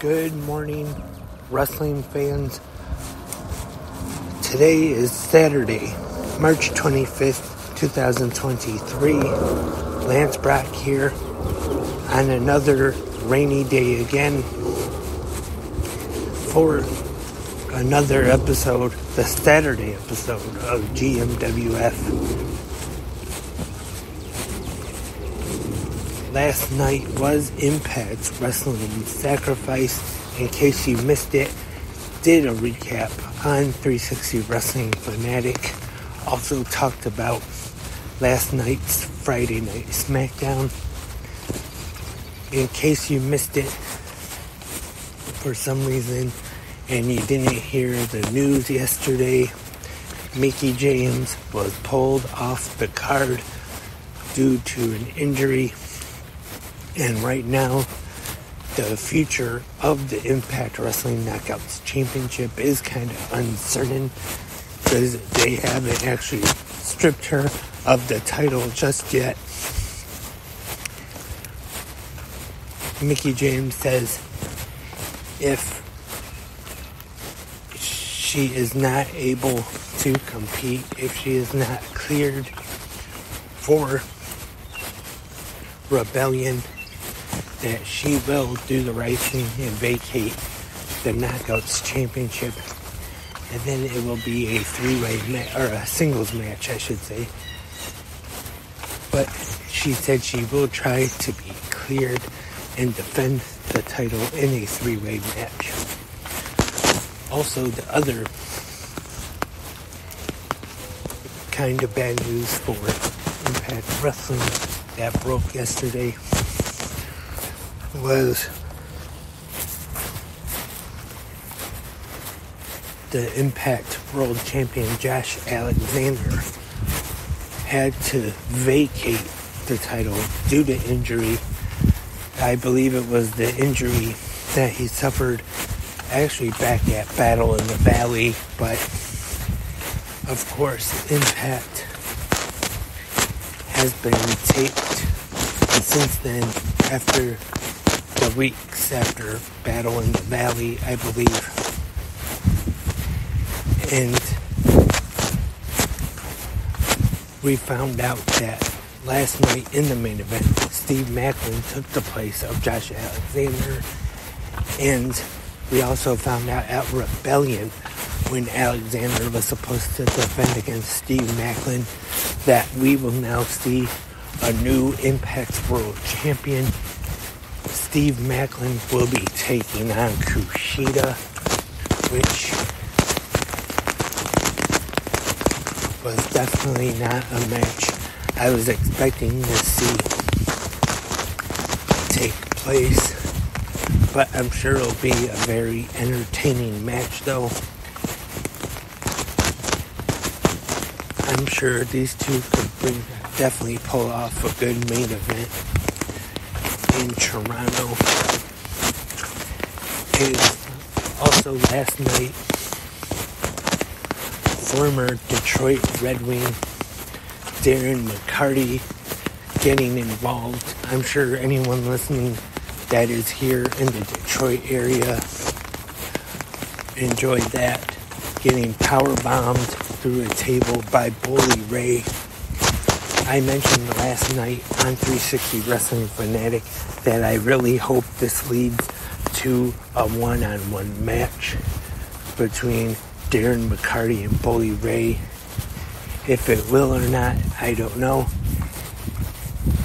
Good morning, wrestling fans. Today is Saturday, March 25th, 2023. Lance Brock here on another rainy day again for another episode, the Saturday episode of GMWF. Last night was Impact Wrestling Sacrifice. In case you missed it, did a recap on 360 Wrestling Fanatic. Also talked about last night's Friday Night SmackDown. In case you missed it for some reason and you didn't hear the news yesterday, Mickie James was pulled off the card due to an injury. And right now, the future of the Impact Wrestling Knockouts Championship is kind of uncertain because they haven't actually stripped her of the title just yet. Mickie James says if she is not able to compete, if she is not cleared for Rebellion, that she will do the right thing and vacate the Knockouts Championship, and then it will be a three-way match, or a singles match, I should say. But she said she will try to be cleared and defend the title in a three-way match. Also, the other kind of bad news for Impact Wrestling that broke yesterday was the Impact World Champion Josh Alexander had to vacate the title due to injury. I believe it was the injury that he suffered actually back at Battle in the Valley, but of course Impact has been taped, and since then, after the weeks after Battle in the Valley, I believe, and we found out that last night in the main event, Steve Macklin took the place of Josh Alexander, and we also found out at Rebellion, when Alexander was supposed to defend against Steve Macklin, that we will now see a new Impact World Champion. Steve Macklin will be taking on Kushida, which was definitely not a match I was expecting to see take place, but I'm sure it'll be a very entertaining match though. I'm sure these two could definitely pull off a good main event in Toronto. And also last night, former Detroit Red Wing Darren McCarty getting involved. I'm sure anyone listening that is here in the Detroit area enjoyed that. Getting powerbombed through a table by Bully Ray. I mentioned last night on 360 Wrestling Fanatic that I really hope this leads to a one-on-one match between Darren McCarty and Bully Ray. If it will or not, I don't know.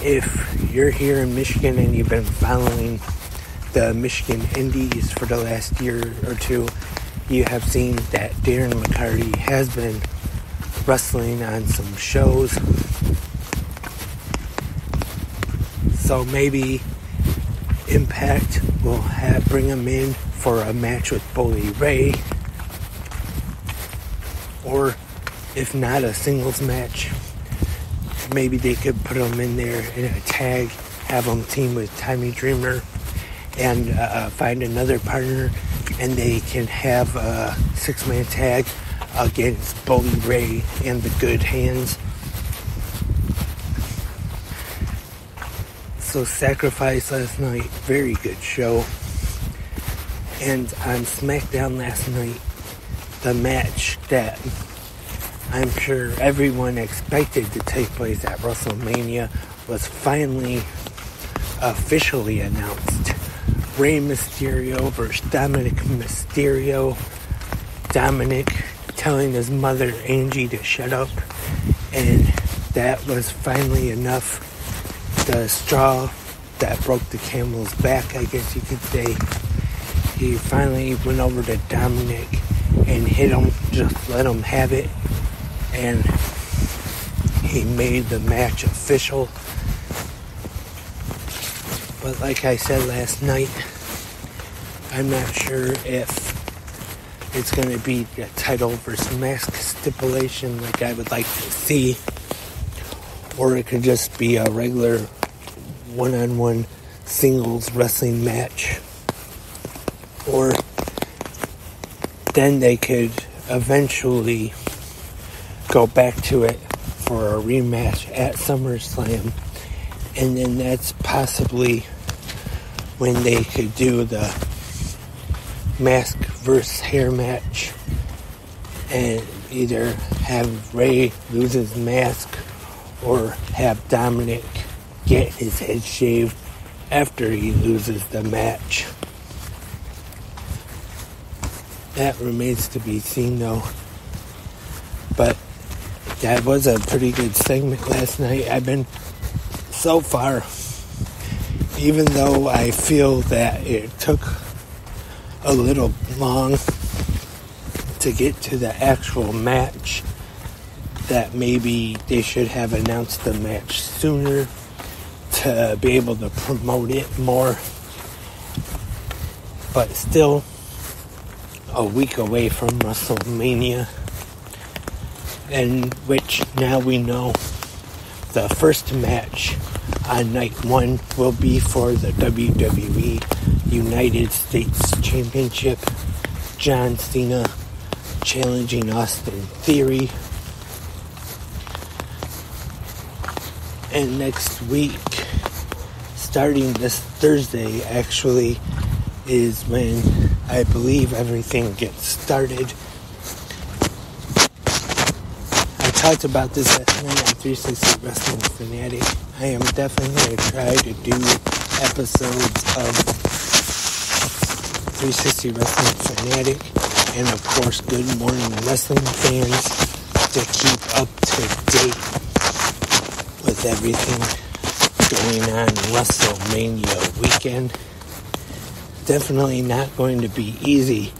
If you're here in Michigan and you've been following the Michigan Indies for the last year or two, you have seen that Darren McCarty has been wrestling on some shows. So maybe Impact will bring him in for a match with Bully Ray. Or if not a singles match, maybe they could put him in there in a tag, have him team with Tommy Dreamer, and find another partner, and they can have a six-man tag against Bully Ray and the Good Hands. So Sacrifice last night, very good show. And on SmackDown last night, the match that I'm sure everyone expected to take place at WrestleMania was finally officially announced. Rey Mysterio versus Dominic Mysterio. Dominic telling his mother Angie to shut up, and that was finally enough. The straw that broke the camel's back, I guess you could say. He finally went over to Dominic and hit him, just let him have it, and he made the match official. But like I said last night, I'm not sure if it's going to be a title versus mask stipulation like I would like to see, or it could just be a regular one-on-one singles wrestling match, or then they could eventually go back to it for a rematch at SummerSlam, and then that's possibly when they could do the mask versus hair match and either have Rey lose his mask or have Dominic get his head shaved after he loses the match. That remains to be seen though. But that was a pretty good segment last night. I've been so far, even though I feel that it took a little long to get to the actual match, that maybe they should have announced the match sooner to be able to promote it more. But still, a week away from WrestleMania, and which now we know the first match on night one will be for the WWE United States Championship. John Cena challenging Austin Theory. And next week, starting this Thursday actually, is when I believe everything gets started. I talked about this last night on 360 Wrestling Fanatic. I am definitely going to try to do episodes of 360 Wrestling Fanatic and of course Good Morning Wrestling fans to keep up to date with everything going on WrestleMania weekend. Definitely not going to be easy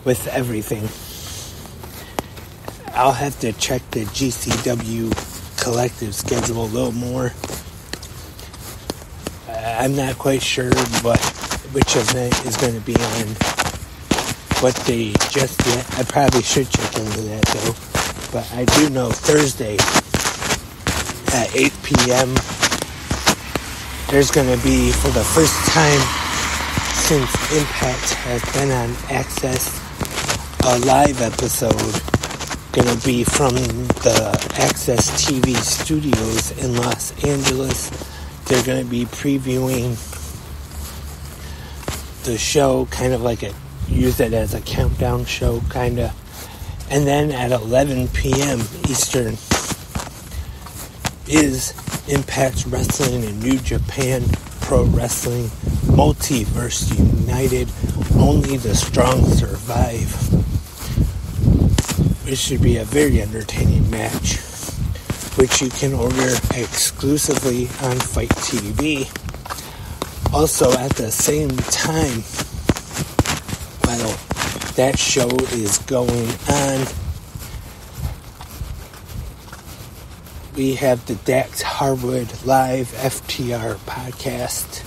with everything. I'll have to check the GCW collective schedule a little more. I'm not quite sure which event is going to be on what day just yet. I probably should check into that though. But I do know Thursday at 8 p.m. there's going to be, for the first time since Impact has been on Access, a live episode going to be from the Access TV studios in Los Angeles. They're going to be previewing the show, kind of like use it as a countdown show, kind of. And then at 11 p.m. Eastern is Impact Wrestling and New Japan Pro Wrestling Multiverse United. Only the strong survive. It should be a very entertaining match, which you can order exclusively on Fight TV. Also, at the same time, while that show is going on, we have the Dax Harwood Live FTR podcast.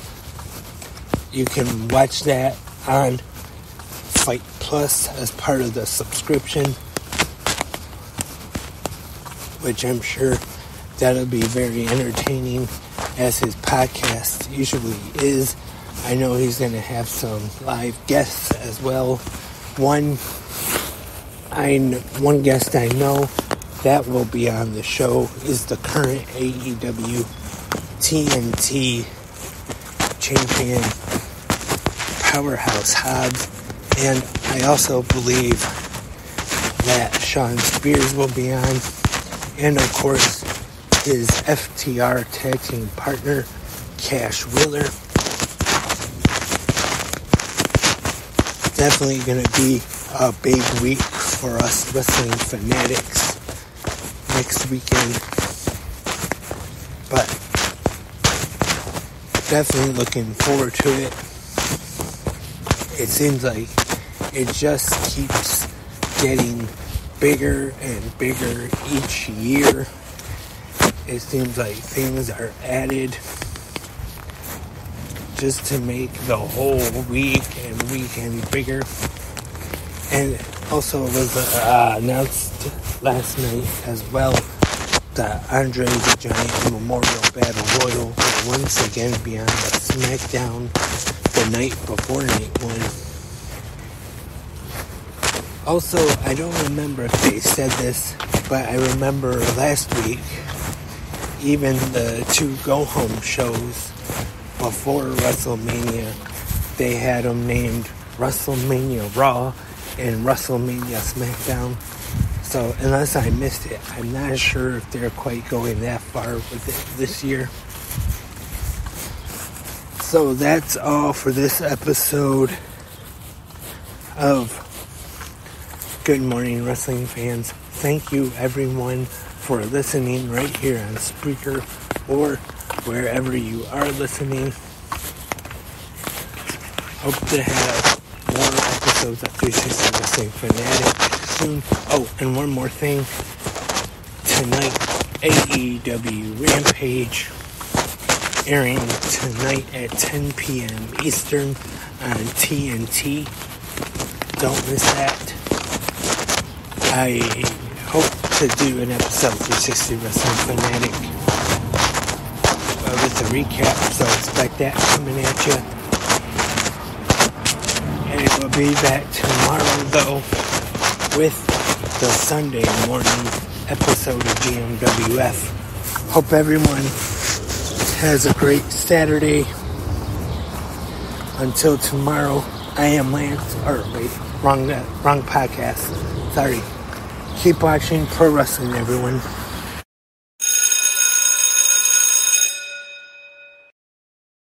You can watch that on Fight Plus as part of the subscription, which I'm sure that'll be very entertaining, as his podcast usually is. I know he's going to have some live guests as well. One guest I know that will be on the show is the current AEW TNT champion, Powerhouse Hobbs. And I also believe that Shawn Spears will be on. And of course, his FTR tag team partner, Cash Wheeler. Definitely going to be a big week for us wrestling fanatics next weekend. But definitely looking forward to it. It seems like it just keeps getting bigger and bigger each year. It seems like things are added just to make the whole week and weekend bigger. And also it was announced last night as well that Andre the Giant Memorial Battle Royal will once again be on the SmackDown the night before night one. Also, I don't remember if they said this, but I remember last week, even the two go-home shows before WrestleMania, they had them named WrestleMania Raw and WrestleMania SmackDown. So, unless I missed it, I'm not sure if they're quite going that far with it this year. So, that's all for this episode of Good Morning Wrestling Fans. Thank you, everyone, for listening right here on Spreaker or wherever you are listening. Hope to have more episodes of 360 Wrestling Fanatic soon. Oh, and one more thing. Tonight, AEW Rampage airing tonight at 10 p.m. Eastern on TNT. Don't miss that. I hope to do an episode of 360 Wrestling Fanatic with a recap, so expect that coming at you. And it will be back tomorrow, though, with the Sunday morning episode of GMWF. Hope everyone has a great Saturday. Until tomorrow, I am Lance. Or wait, wrong podcast. Sorry. Keep watching pro wrestling, everyone.